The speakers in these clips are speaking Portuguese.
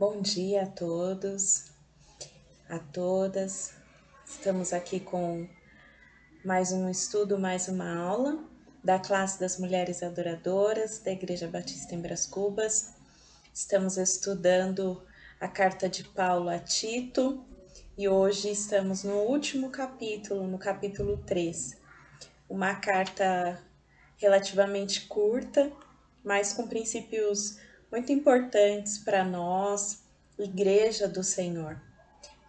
Bom dia a todos, a todas. Estamos aqui com mais um estudo, mais uma aula da classe das Mulheres Adoradoras da Igreja Batista em Brás Cubas. Estamos estudando a carta de Paulo a Tito e hoje estamos no último capítulo, no capítulo 3. Uma carta relativamente curta, mas com princípios muito importantes para nós, Igreja do Senhor.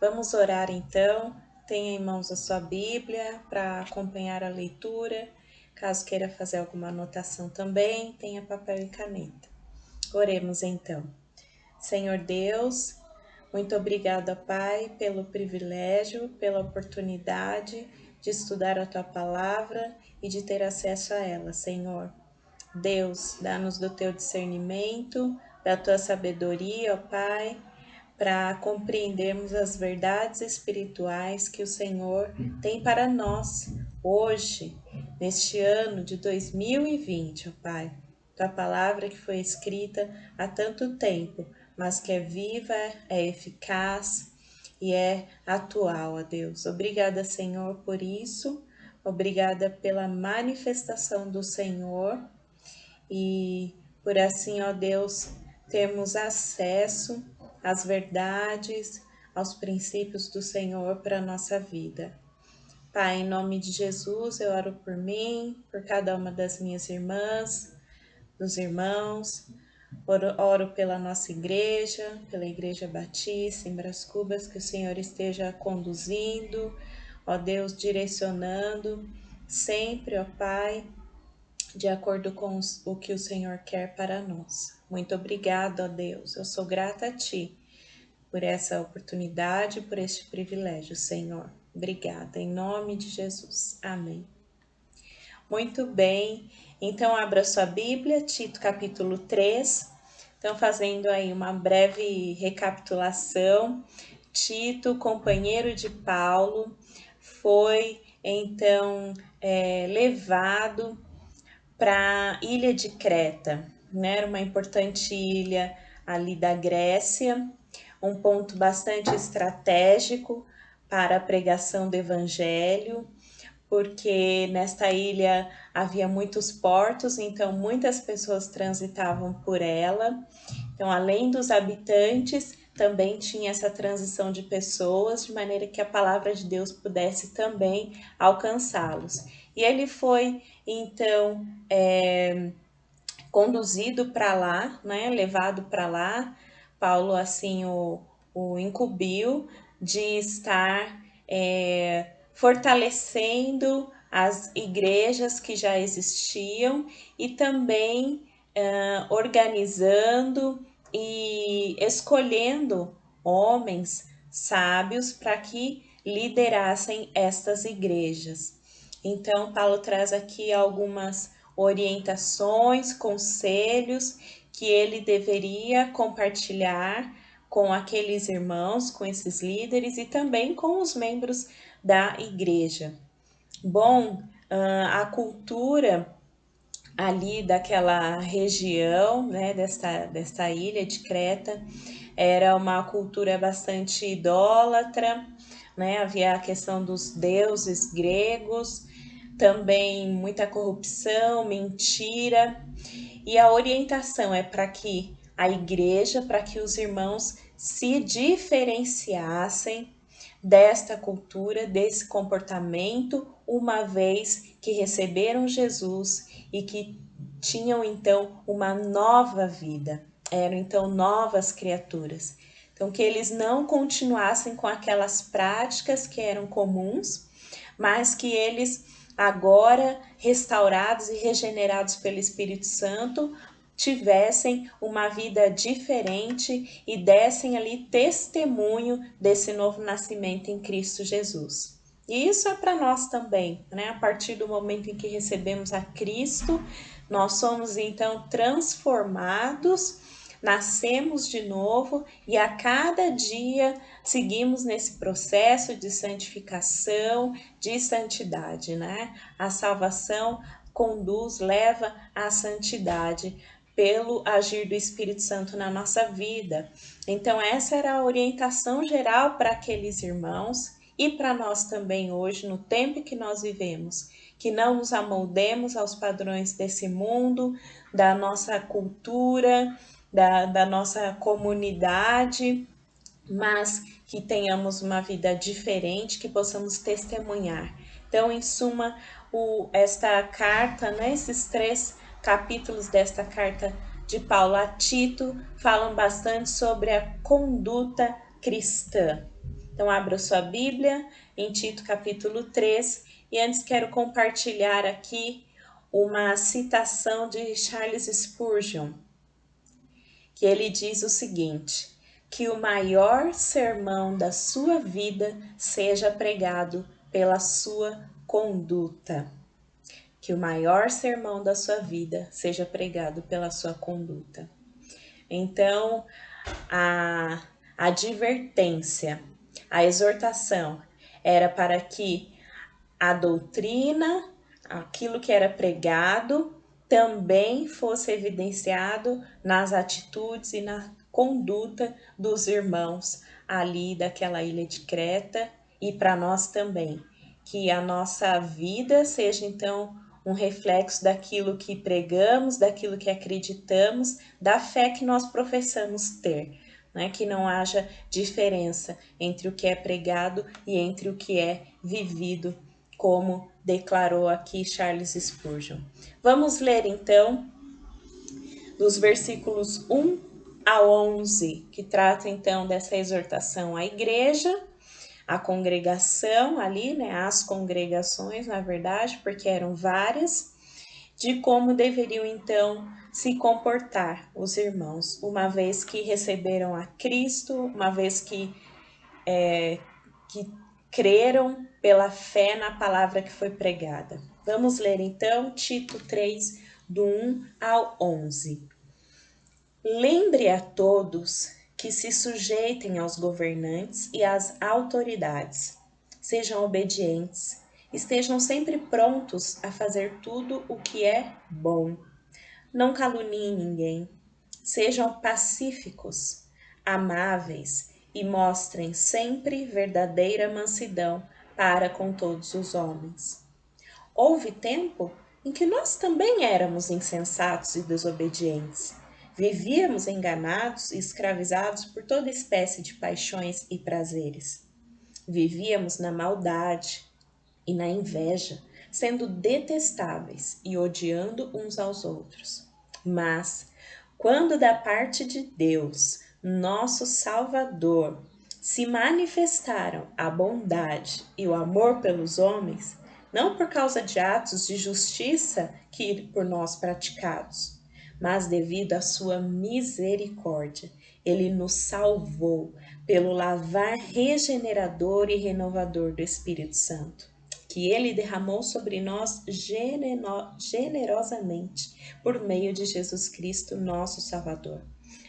Vamos orar então. Tenha em mãos a sua Bíblia para acompanhar a leitura. Caso queira fazer alguma anotação também, tenha papel e caneta. Oremos então. Senhor Deus, muito obrigada, Pai, pelo privilégio, pela oportunidade de estudar a Tua Palavra e de ter acesso a ela, Senhor. Deus, dá-nos do Teu discernimento, da Tua sabedoria, ó Pai, para compreendermos as verdades espirituais que o Senhor tem para nós hoje, neste ano de 2020, ó Pai. Tua palavra que foi escrita há tanto tempo, mas que é viva, é eficaz e é atual, ó Deus. Obrigada, Senhor, por isso. Obrigada pela manifestação do Senhor e por assim, ó Deus, termos acesso às verdades, aos princípios do Senhor para a nossa vida. Pai, em nome de Jesus, eu oro por mim, por cada uma das minhas irmãs, dos irmãos, oro pela nossa igreja, pela Igreja Batista em Brás Cubas, que o Senhor esteja conduzindo, ó Deus, direcionando sempre, ó Pai, de acordo com o que o Senhor quer para nós. Muito obrigada, ó Deus. Eu sou grata a Ti por essa oportunidade, por este privilégio, Senhor. Obrigada, em nome de Jesus. Amém. Muito bem, então abra sua Bíblia, Tito capítulo 3. Então, fazendo aí uma breve recapitulação, Tito, companheiro de Paulo, foi então levado para a ilha de Creta, né? Era uma importante ilha ali da Grécia, um ponto bastante estratégico para a pregação do evangelho, porque nesta ilha havia muitos portos, então muitas pessoas transitavam por ela. Então, além dos habitantes, também tinha essa transição de pessoas, de maneira que a palavra de Deus pudesse também alcançá-los. E ele foi, então, conduzido para lá, né, levado para lá. Paulo, assim, o incumbiu de estar fortalecendo as igrejas que já existiam e também organizando e escolhendo homens sábios para que liderassem estas igrejas. Então, Paulo traz aqui algumas orientações, conselhos que ele deveria compartilhar com aqueles irmãos, com esses líderes e também com os membros da igreja. Bom, a cultura ali daquela região, né, desta ilha de Creta, era uma cultura bastante idólatra, né, havia a questão dos deuses gregos, também muita corrupção, mentira, e a orientação é para que a igreja, para que os irmãos se diferenciassem desta cultura, desse comportamento, uma vez que receberam Jesus e que tinham então uma nova vida, eram então novas criaturas. Então, que eles não continuassem com aquelas práticas que eram comuns, mas que eles, agora restaurados e regenerados pelo Espírito Santo, tivessem uma vida diferente e dessem ali testemunho desse novo nascimento em Cristo Jesus. E isso é para nós também, né? A partir do momento em que recebemos a Cristo, nós somos então transformados, nascemos de novo e a cada dia seguimos nesse processo de santificação, de santidade, né? A salvação conduz, leva à santidade pelo agir do Espírito Santo na nossa vida. Então, essa era a orientação geral para aqueles irmãos e para nós também hoje, no tempo que nós vivemos, que não nos amoldemos aos padrões desse mundo, da nossa cultura, da nossa comunidade, mas que tenhamos uma vida diferente, que possamos testemunhar. Então, em suma, esta carta, né, esses 3 capítulos desta carta de Paulo a Tito falam bastante sobre a conduta cristã. Então, abra sua Bíblia em Tito capítulo 3 e antes quero compartilhar aqui uma citação de Charles Spurgeon, que ele diz o seguinte: que o maior sermão da sua vida seja pregado pela sua conduta. Que o maior sermão da sua vida seja pregado pela sua conduta. Então, a advertência, a exortação era para que a doutrina, aquilo que era pregado, também fosse evidenciado nas atitudes e na conduta dos irmãos ali daquela ilha de Creta e para nós também. Que a nossa vida seja então um reflexo daquilo que pregamos, daquilo que acreditamos, da fé que nós professamos ter. Né? Que não haja diferença entre o que é pregado e entre o que é vivido, como declarou aqui Charles Spurgeon. Vamos ler então dos versículos 1 a 11, que trata então dessa exortação à igreja, à congregação ali, né, as congregações, na verdade, porque eram várias, de como deveriam então se comportar os irmãos, uma vez que receberam a Cristo, uma vez que creram pela fé na palavra que foi pregada. Vamos ler então Tito 3, do 1 ao 11. Lembre a todos que se sujeitem aos governantes e às autoridades. Sejam obedientes, estejam sempre prontos a fazer tudo o que é bom. Não caluniem ninguém. Sejam pacíficos, amáveis e mostrem sempre verdadeira mansidão para com todos os homens. Houve tempo em que nós também éramos insensatos e desobedientes. Vivíamos enganados e escravizados por toda espécie de paixões e prazeres. Vivíamos na maldade e na inveja, sendo detestáveis e odiando uns aos outros. Mas, quando da parte de Deus, nosso Salvador, se manifestaram a bondade e o amor pelos homens, não por causa de atos de justiça que por nós praticados, mas devido à sua misericórdia, ele nos salvou pelo lavar regenerador e renovador do Espírito Santo, que ele derramou sobre nós generosamente por meio de Jesus Cristo, nosso Salvador.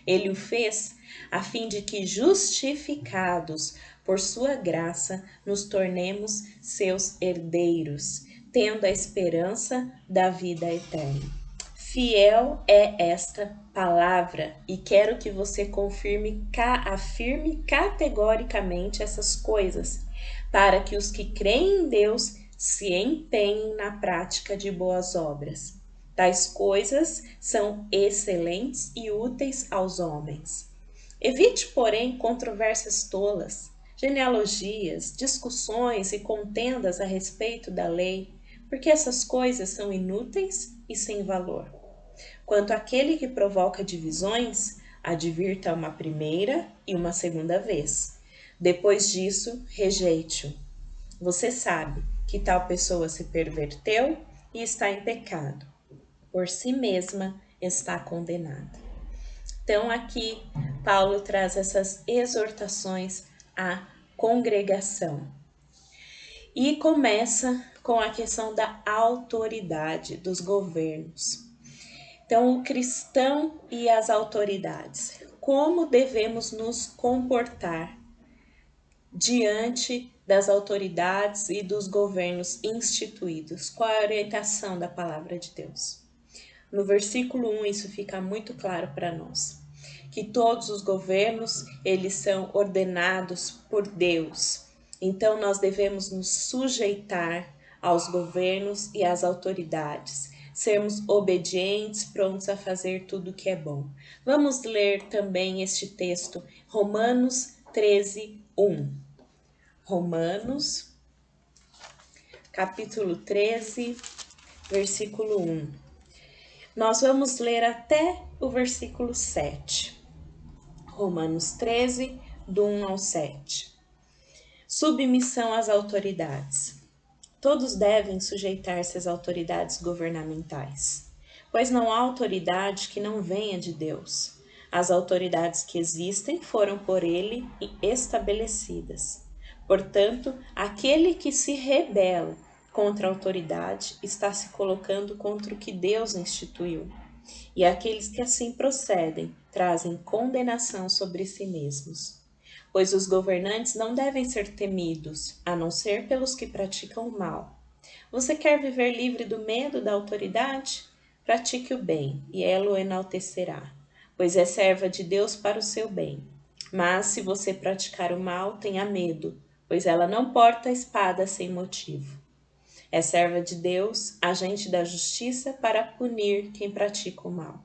Ele o fez a fim de que, justificados por sua graça, nos tornemos seus herdeiros, tendo a esperança da vida eterna. Fiel é esta palavra e quero que você afirme categoricamente essas coisas, para que os que creem em Deus se empenhem na prática de boas obras. Tais coisas são excelentes e úteis aos homens. Evite, porém, controvérsias tolas, genealogias, discussões e contendas a respeito da lei, porque essas coisas são inúteis e sem valor. Quanto àquele que provoca divisões, advirta uma primeira e uma segunda vez. Depois disso, rejeite-o. Você sabe que tal pessoa se perverteu e está em pecado. Por si mesma está condenada. Então, aqui, Paulo traz essas exortações à congregação. E começa com a questão da autoridade dos governos. Então, o cristão e as autoridades. Como devemos nos comportar diante das autoridades e dos governos instituídos? Qual a orientação da palavra de Deus? No versículo 1 isso fica muito claro para nós, que todos os governos, eles são ordenados por Deus. Então nós devemos nos sujeitar aos governos e às autoridades, sermos obedientes, prontos a fazer tudo o que é bom. Vamos ler também este texto, Romanos 13, 1. Romanos, capítulo 13, versículo 1. Nós vamos ler até o versículo 7. Romanos 13, do 1 ao 7. Submissão às autoridades. Todos devem sujeitar-se às autoridades governamentais, pois não há autoridade que não venha de Deus. As autoridades que existem foram por ele estabelecidas. Portanto, aquele que se rebela contra a autoridade está se colocando contra o que Deus instituiu. E aqueles que assim procedem trazem condenação sobre si mesmos. Pois os governantes não devem ser temidos, a não ser pelos que praticam o mal. Você quer viver livre do medo da autoridade? Pratique o bem, e ela o enaltecerá, pois é serva de Deus para o seu bem. Mas se você praticar o mal, tenha medo, pois ela não porta a espada sem motivo. É serva de Deus, agente da justiça para punir quem pratica o mal.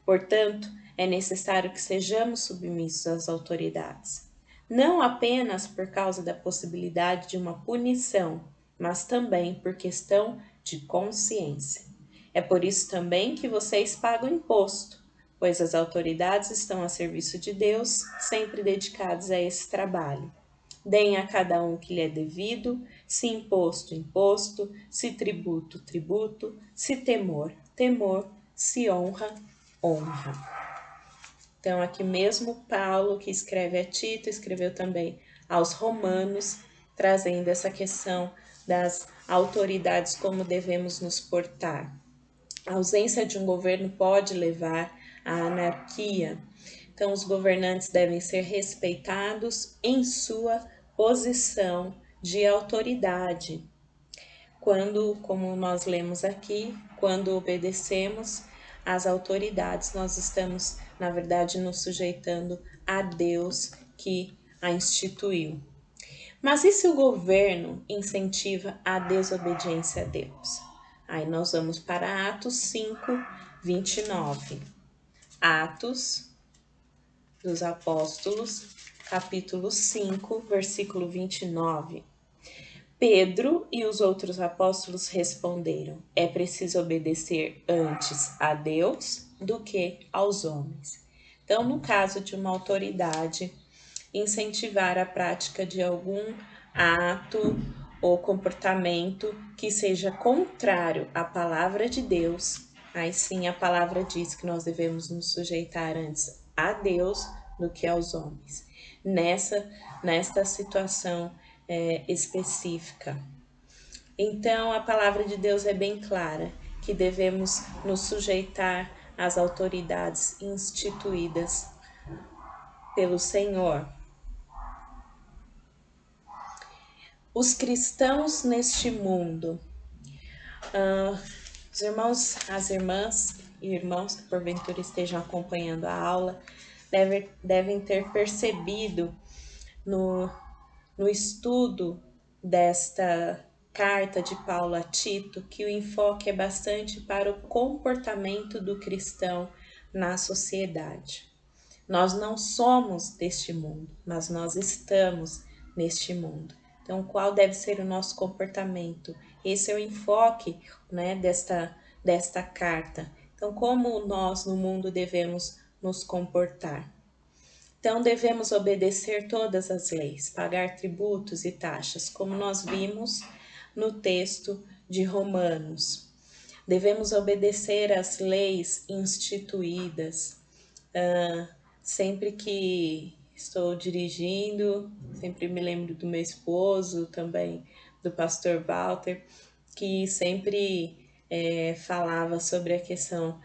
Portanto, é necessário que sejamos submissos às autoridades, não apenas por causa da possibilidade de uma punição, mas também por questão de consciência. É por isso também que vocês pagam imposto, pois as autoridades estão a serviço de Deus, sempre dedicadas a esse trabalho. Deem a cada um que lhe é devido, se imposto, imposto, se tributo, tributo, se temor, temor, se honra, honra. Então, aqui mesmo Paulo, que escreve a Tito, escreveu também aos Romanos, trazendo essa questão das autoridades, como devemos nos portar. A ausência de um governo pode levar à anarquia. Então, os governantes devem ser respeitados em sua posição de autoridade. Quando, como nós lemos aqui, quando obedecemos às autoridades, nós estamos, na verdade, nos sujeitando a Deus que a instituiu. Mas e se o governo incentiva a desobediência a Deus? Aí nós vamos para Atos 5, 29. Atos dos Apóstolos, capítulo 5, versículo 29. Pedro e os outros apóstolos responderam: é preciso obedecer antes a Deus do que aos homens. Então, no caso de uma autoridade incentivar a prática de algum ato ou comportamento que seja contrário à palavra de Deus, aí sim a palavra diz que nós devemos nos sujeitar antes a Deus do que aos homens. Nesta situação específica. Então, a palavra de Deus é bem clara, que devemos nos sujeitar às autoridades instituídas pelo Senhor. Os cristãos neste mundo, os irmãos, as irmãs e irmãos que porventura estejam acompanhando a aula, devem ter percebido no estudo desta carta de Paulo a Tito que o enfoque é bastante para o comportamento do cristão na sociedade. Nós não somos deste mundo, mas nós estamos neste mundo. Então, qual deve ser o nosso comportamento? Esse é o enfoque, né, desta carta. Então, como nós no mundo devemos nos comportar? Então, devemos obedecer todas as leis, pagar tributos e taxas, como nós vimos no texto de Romanos. Devemos obedecer às leis instituídas. Sempre que estou dirigindo, sempre me lembro do meu esposo, também do pastor Walter, que sempre falava sobre a questão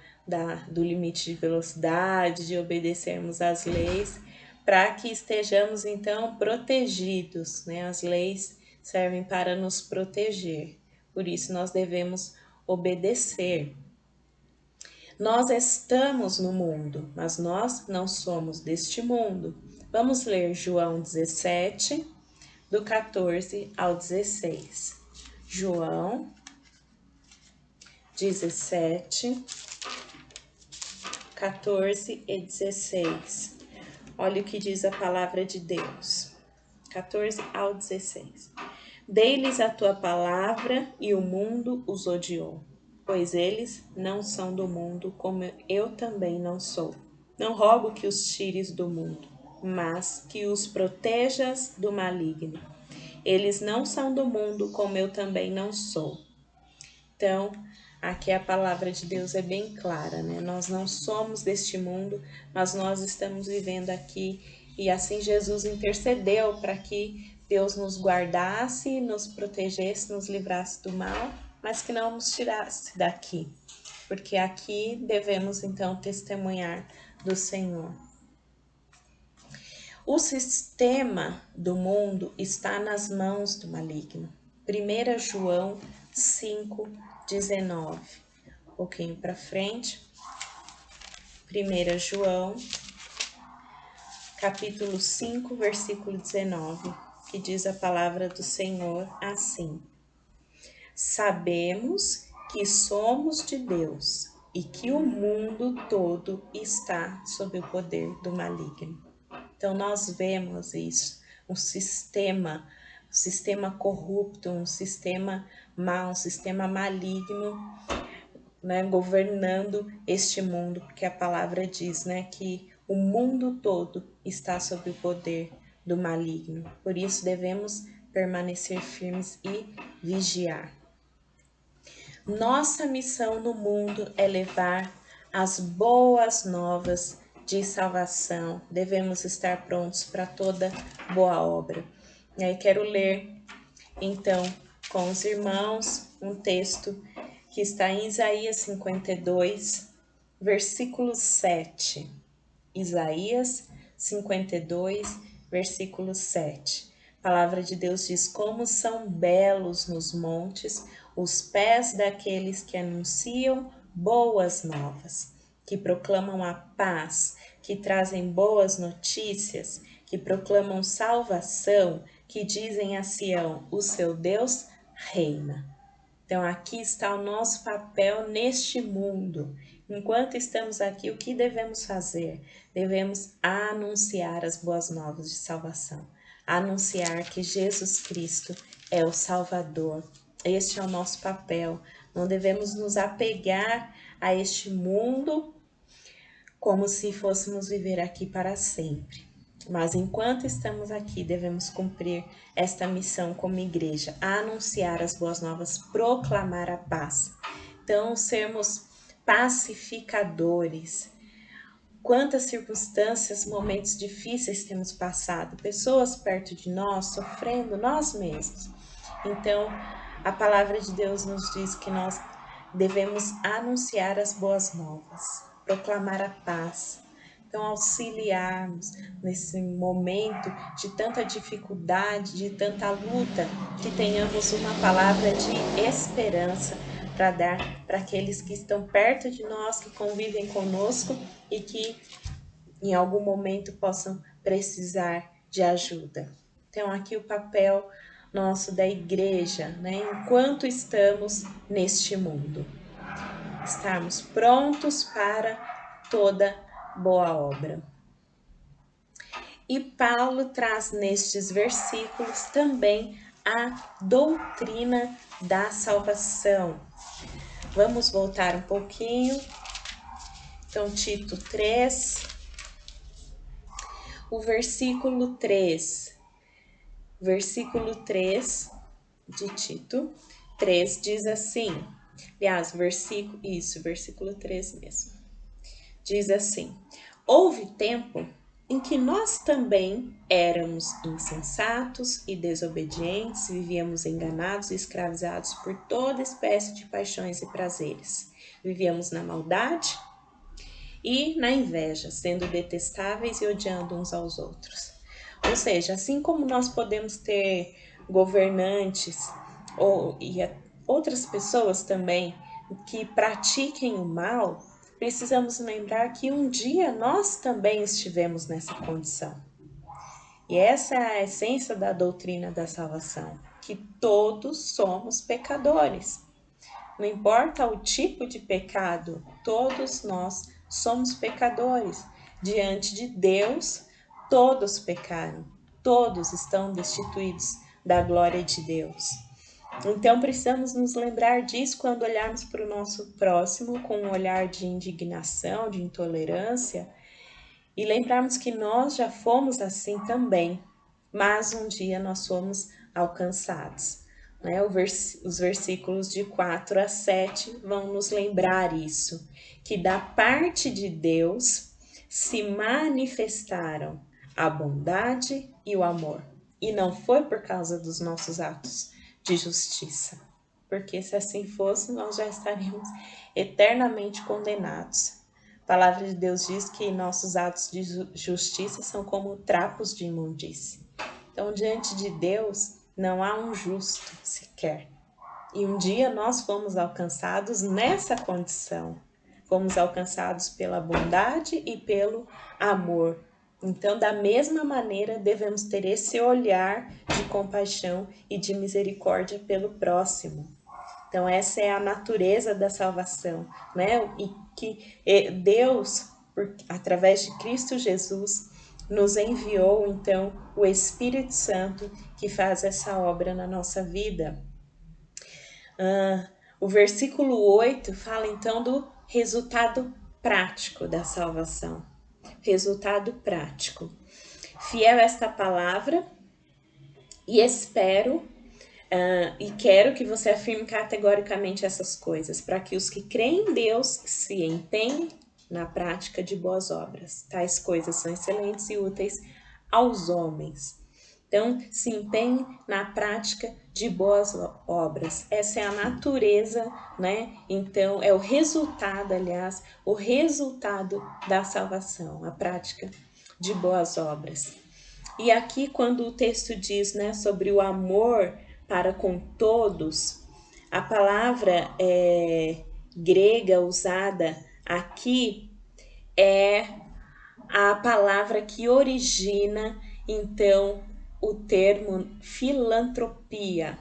do limite de velocidade, de obedecermos às leis, para que estejamos então protegidos, né? As leis servem para nos proteger, por isso nós devemos obedecer. Nós estamos no mundo, mas nós não somos deste mundo. Vamos ler João 17, do 14 ao 16. João 17, 14 e 16. Olha o que diz a palavra de Deus. 14 ao 16. Dei-lhes a tua palavra e o mundo os odiou, pois eles não são do mundo, como eu também não sou. Não rogo que os tires do mundo, mas que os protejas do maligno. Eles não são do mundo, como eu também não sou. Então, aqui a palavra de Deus é bem clara, né? Nós não somos deste mundo, mas nós estamos vivendo aqui. E assim Jesus intercedeu para que Deus nos guardasse, nos protegesse, nos livrasse do mal, mas que não nos tirasse daqui. Porque aqui devemos então testemunhar do Senhor. O sistema do mundo está nas mãos do maligno. 1 João 5:19. Um pouquinho para frente. 1 João, capítulo 5, versículo 19, que diz a palavra do Senhor assim: Sabemos que somos de Deus e que o mundo todo está sob o poder do maligno. Então, nós vemos isso, um sistema corrupto, um sistema mau, um sistema maligno, né, governando este mundo, porque a palavra diz, né, que o mundo todo está sob o poder do maligno. Por isso, devemos permanecer firmes e vigiar. Nossa missão no mundo é levar as boas novas de salvação. Devemos estar prontos para toda boa obra. E aí quero ler, então, com os irmãos, um texto que está em Isaías 52, versículo 7. Isaías 52, versículo 7. A palavra de Deus diz: Como são belos nos montes os pés daqueles que anunciam boas novas, que proclamam a paz, que trazem boas notícias, que proclamam salvação, que dizem a Sião: o seu Deus reina. Então, aqui está o nosso papel neste mundo. Enquanto estamos aqui, o que devemos fazer? Devemos anunciar as boas novas de salvação. Anunciar que Jesus Cristo é o Salvador. Este é o nosso papel. Não devemos nos apegar a este mundo como se fôssemos viver aqui para sempre. Mas enquanto estamos aqui, devemos cumprir esta missão como igreja, anunciar as boas novas, proclamar a paz. Então, sermos pacificadores. Quantas circunstâncias, momentos difíceis temos passado, pessoas perto de nós, sofrendo, nós mesmos. Então, a palavra de Deus nos diz que nós devemos anunciar as boas novas, proclamar a paz. Então, auxiliarmos nesse momento de tanta dificuldade, de tanta luta, que tenhamos uma palavra de esperança para dar para aqueles que estão perto de nós, que convivem conosco e que em algum momento possam precisar de ajuda. Então, aqui o papel nosso da igreja, né? Enquanto estamos neste mundo, estarmos prontos para toda boa obra. E Paulo traz nestes versículos também a doutrina da salvação. Vamos voltar um pouquinho. Então, Tito 3, o versículo 3. Versículo 3 de Tito 3 diz assim. Aliás, versículo 3 mesmo. Diz assim: Houve tempo em que nós também éramos insensatos e desobedientes, vivíamos enganados e escravizados por toda espécie de paixões e prazeres. Vivíamos na maldade e na inveja, sendo detestáveis e odiando uns aos outros. Ou seja, assim como nós podemos ter governantes e outras pessoas também que pratiquem o mal, precisamos lembrar que um dia nós também estivemos nessa condição. E essa é a essência da doutrina da salvação, que todos somos pecadores. Não importa o tipo de pecado, todos nós somos pecadores. Diante de Deus, todos pecaram, todos estão destituídos da glória de Deus. Então precisamos nos lembrar disso quando olharmos para o nosso próximo com um olhar de indignação, de intolerância, e lembrarmos que nós já fomos assim também, mas um dia nós fomos alcançados. Né? Os versículos de 4 a 7 vão nos lembrar isso, que da parte de Deus se manifestaram a bondade e o amor, e não foi por causa dos nossos atos de justiça, porque se assim fosse, nós já estaríamos eternamente condenados. A palavra de Deus diz que nossos atos de justiça são como trapos de imundície. Então, diante de Deus, não há um justo sequer. E um dia nós fomos alcançados nessa condição. Fomos alcançados pela bondade e pelo amor. Então, da mesma maneira, devemos ter esse olhar de compaixão e de misericórdia pelo próximo. Então, essa é a natureza da salvação, né? E que Deus, através de Cristo Jesus, nos enviou, então, o Espírito Santo que faz essa obra na nossa vida. O versículo 8 fala, então, do resultado prático da salvação. Resultado prático. Fiel esta palavra e espero e quero que você afirme categoricamente essas coisas, para que os que creem em Deus se empenhem na prática de boas obras. Tais coisas são excelentes e úteis aos homens. Então, se empenhe na prática de boas obras. Essa é a natureza, né? Então, é o resultado, aliás, o resultado da salvação, a prática de boas obras. E aqui, quando o texto diz, né, sobre o amor para com todos, a palavra grega usada aqui é a palavra que origina, então, o termo filantropia.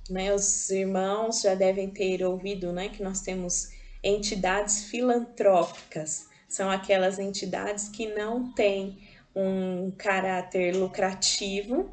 Né? Os irmãos já devem ter ouvido, né, que nós temos entidades filantrópicas. São aquelas entidades que não têm um caráter lucrativo,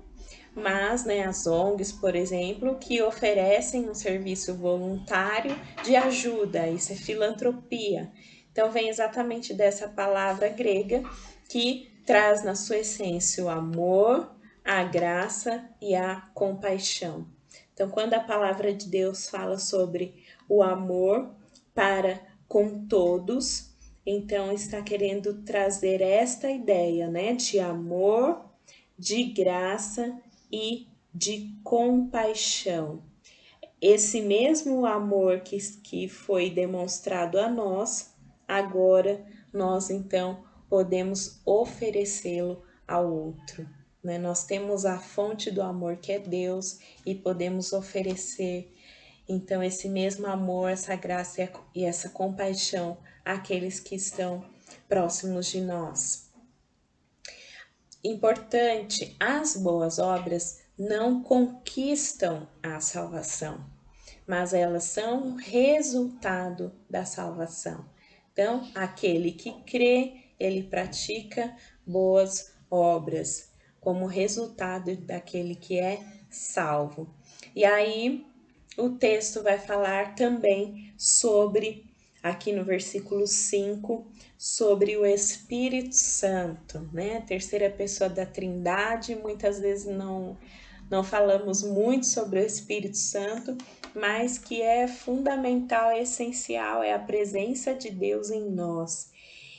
mas, né, as ONGs, por exemplo, que oferecem um serviço voluntário de ajuda, isso é filantropia. Então, vem exatamente dessa palavra grega que traz na sua essência o amor, a graça e a compaixão. Então, quando a palavra de Deus fala sobre o amor para com todos, então está querendo trazer esta ideia, né, de amor, de graça e de compaixão. Esse mesmo amor que foi demonstrado a nós, agora nós então podemos oferecê-lo ao outro. Né? Nós temos a fonte do amor que é Deus e podemos oferecer então esse mesmo amor, essa graça e essa compaixão àqueles que estão próximos de nós. Importante, as boas obras não conquistam a salvação, mas elas são resultado da salvação. Então, aquele que crê, ele pratica boas obras, como resultado daquele que é salvo. E aí, o texto vai falar também sobre, aqui no versículo 5, sobre o Espírito Santo, né? A terceira pessoa da Trindade. Muitas vezes não falamos muito sobre o Espírito Santo, mas que é fundamental, é essencial, é a presença de Deus em nós.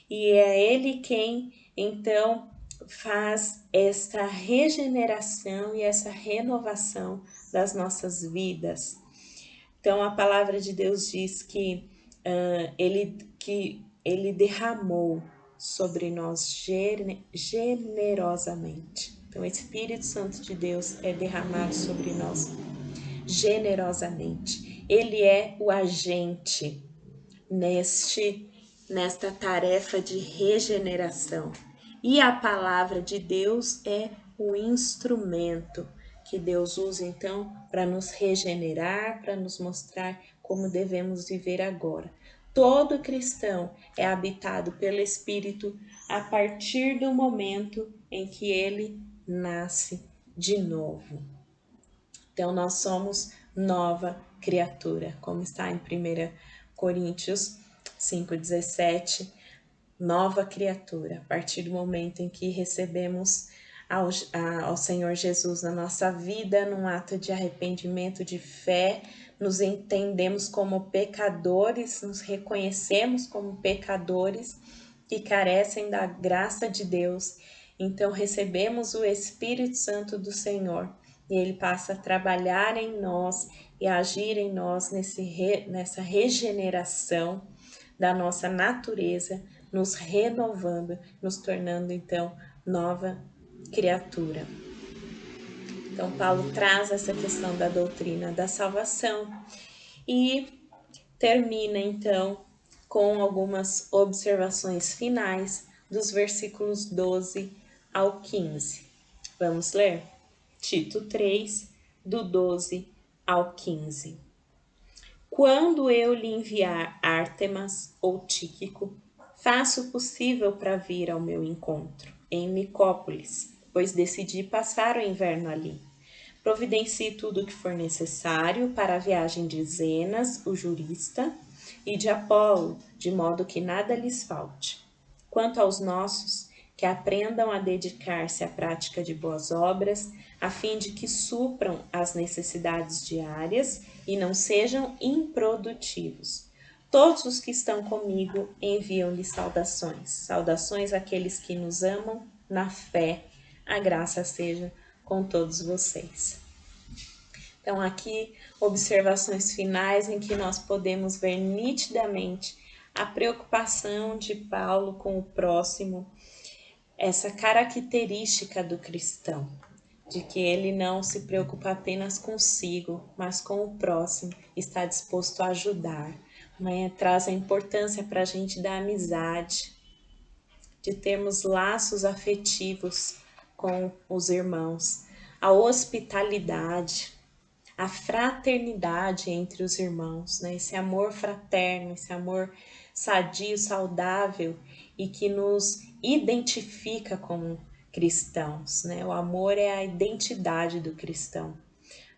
E é Ele quem, então, faz esta regeneração e essa renovação das nossas vidas. Então, a palavra de Deus diz que Ele derramou sobre nós generosamente. Então, o Espírito Santo de Deus é derramado sobre nós generosamente. Ele é o agente neste nesta tarefa de regeneração. E a palavra de Deus é o instrumento que Deus usa então para nos regenerar, para nos mostrar como devemos viver agora. Todo cristão é habitado pelo Espírito a partir do momento em que ele nasce de novo. Então nós somos nova criatura, como está em 1 Coríntios 5,17, nova criatura, a partir do momento em que recebemos ao Senhor Jesus na nossa vida, num ato de arrependimento, de fé, nos entendemos como pecadores, nos reconhecemos como pecadores que carecem da graça de Deus. Então recebemos o Espírito Santo do Senhor e ele passa a trabalhar em nós e a agir em nós nessa regeneração da nossa natureza, nos renovando, nos tornando então nova criatura. Então Paulo traz essa questão da doutrina da salvação e termina então com algumas observações finais dos versículos 12 ao 15. Vamos ler? Tito 3, do 12 ao 15. Quando eu lhe enviar Ártemas ou Tíquico, faça o possível para vir ao meu encontro, em Nicópolis, pois decidi passar o inverno ali. Providencie tudo o que for necessário para a viagem de Zenas, o jurista, e de Apolo, de modo que nada lhes falte. Quanto aos nossos, que aprendam a dedicar-se à prática de boas obras, a fim de que supram as necessidades diárias e não sejam improdutivos. Todos os que estão comigo enviam-lhe saudações. Saudações àqueles que nos amam na fé. A graça seja com todos vocês. Então, aqui, observações finais em que nós podemos ver nitidamente a preocupação de Paulo com o próximo, essa característica do cristão, de que ele não se preocupa apenas consigo, mas com o próximo, está disposto a ajudar, né? Traz a importância para a gente da amizade, de termos laços afetivos com os irmãos, a hospitalidade, a fraternidade entre os irmãos, né? Esse amor fraterno, esse amor sadio, saudável e que nos identifica como cristãos, né? O amor é a identidade do cristão.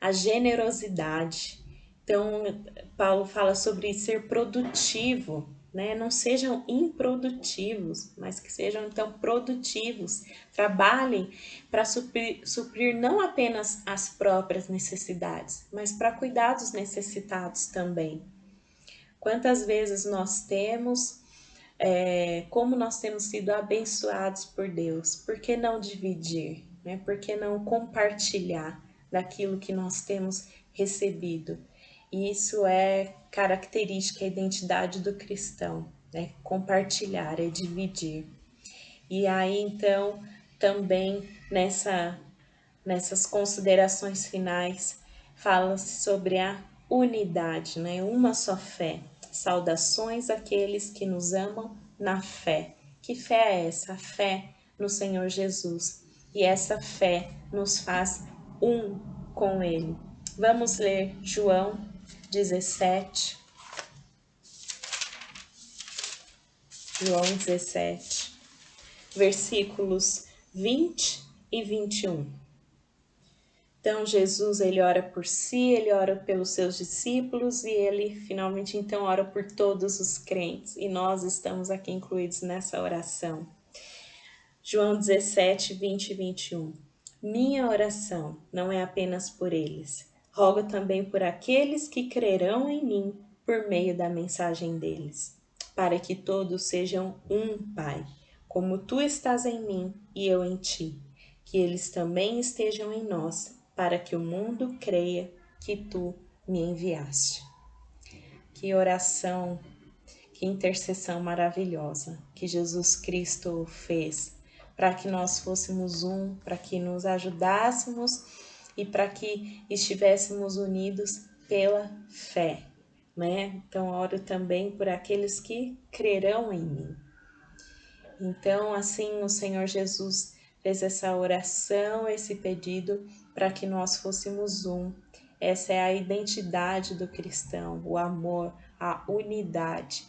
A generosidade. Então, Paulo fala sobre ser produtivo, né? Não sejam improdutivos, mas que sejam então produtivos. Trabalhem para suprir não apenas as próprias necessidades, mas para cuidar dos necessitados também. Quantas vezes nós temos, como nós temos sido abençoados por Deus, por que não dividir, né? Por que não compartilhar daquilo que nós temos recebido? E isso é característica, a identidade do cristão, né? Compartilhar, é dividir. E aí, então, também nessas considerações finais, fala-se sobre a unidade, né? Uma só fé. Saudações àqueles que nos amam na fé. Que fé é essa? A fé no Senhor Jesus. E essa fé nos faz um com Ele. Vamos ler João 17. João 17, versículos 20 e 21. Então Jesus, ele ora por si, ele ora pelos seus discípulos e ele finalmente então ora por todos os crentes. E nós estamos aqui incluídos nessa oração. João 17, 20 e 21. Minha oração não é apenas por eles. Rogo também por aqueles que crerão em mim por meio da mensagem deles, para que todos sejam um, Pai, como tu estás em mim e eu em ti, que eles também estejam em nós, para que o mundo creia que tu me enviaste. Que oração, que intercessão maravilhosa que Jesus Cristo fez para que nós fôssemos um, para que nos ajudássemos e para que estivéssemos unidos pela fé. né? Então, oro também por aqueles que crerão em mim. Então, assim, o Senhor Jesus fez essa oração, esse pedido, para que nós fôssemos um. Essa é a identidade do cristão, o amor, a unidade.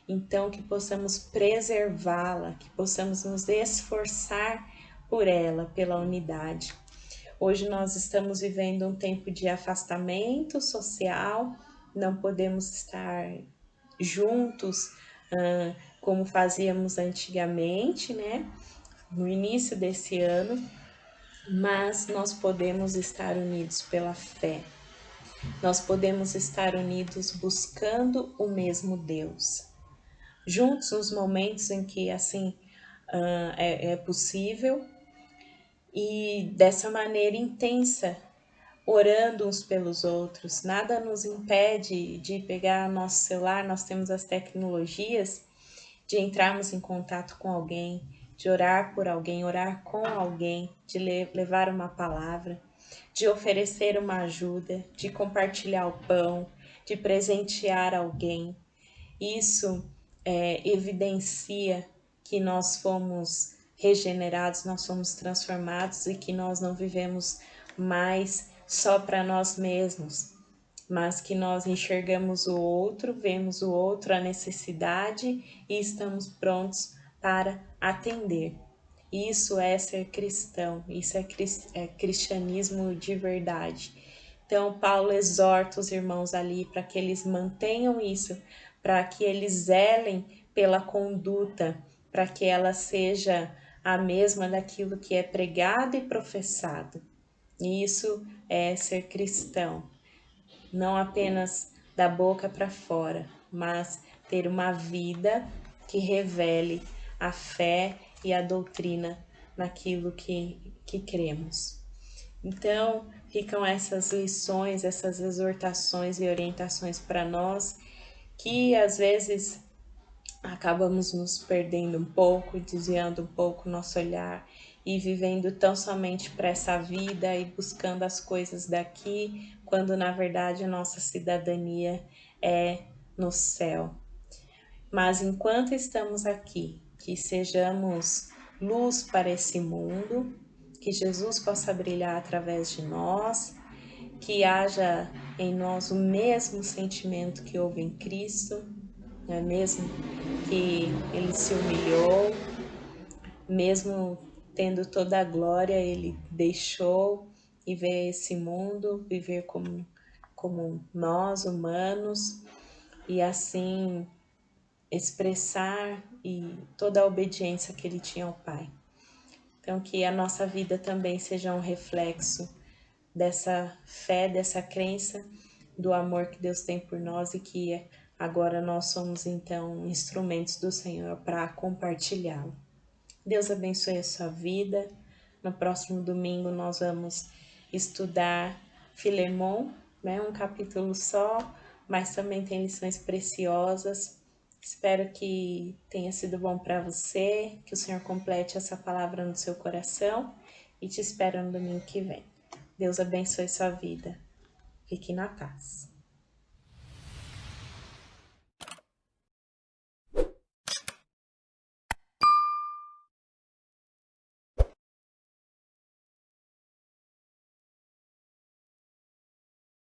Então, que possamos preservá-la, que possamos nos esforçar por ela, pela unidade. Hoje nós estamos vivendo um tempo de afastamento social, não podemos estar juntos como fazíamos antigamente, né? No início desse ano, mas nós podemos estar unidos pela fé. Nós podemos estar unidos buscando o mesmo Deus. Juntos nos momentos em que assim é possível e dessa maneira intensa, orando uns pelos outros. Nada nos impede de pegar nosso celular, nós temos as tecnologias, de entrarmos em contato com alguém, de orar por alguém, orar com alguém, de levar uma palavra, de oferecer uma ajuda, de compartilhar o pão, de presentear alguém. Isso evidencia que nós fomos regenerados, nós fomos transformados e que nós não vivemos mais só para nós mesmos, mas que nós enxergamos o outro, vemos o outro, a necessidade e estamos prontos para atender. Isso é ser cristão, isso é cristianismo de verdade. Então, Paulo exorta os irmãos ali para que eles mantenham isso, para que eles zelem pela conduta, para que ela seja a mesma daquilo que é pregado e professado. E isso é ser cristão, não apenas da boca para fora, mas ter uma vida que revele a fé e a doutrina naquilo que cremos. Então, ficam essas lições, essas exortações e orientações para nós, que às vezes acabamos nos perdendo um pouco, desviando um pouco o nosso olhar e vivendo tão somente para essa vida e buscando as coisas daqui, quando na verdade a nossa cidadania é no céu. Mas enquanto estamos aqui, que sejamos luz para esse mundo, que Jesus possa brilhar através de nós, que haja em nós o mesmo sentimento que houve em Cristo, não é mesmo? Que ele se humilhou, mesmo tendo toda a glória, ele deixou e veio a esse mundo viver como nós, humanos, e assim expressar e toda a obediência que ele tinha ao Pai. Então, que a nossa vida também seja um reflexo dessa fé, dessa crença, do amor que Deus tem por nós e que agora nós somos então instrumentos do Senhor para compartilhá-lo. Deus abençoe a sua vida. No próximo domingo nós vamos estudar Filemon, né? Um capítulo só, mas também tem lições preciosas. Espero que tenha sido bom para você, que o Senhor complete essa palavra no seu coração e te espero no domingo que vem. Deus abençoe sua vida. Fique na paz.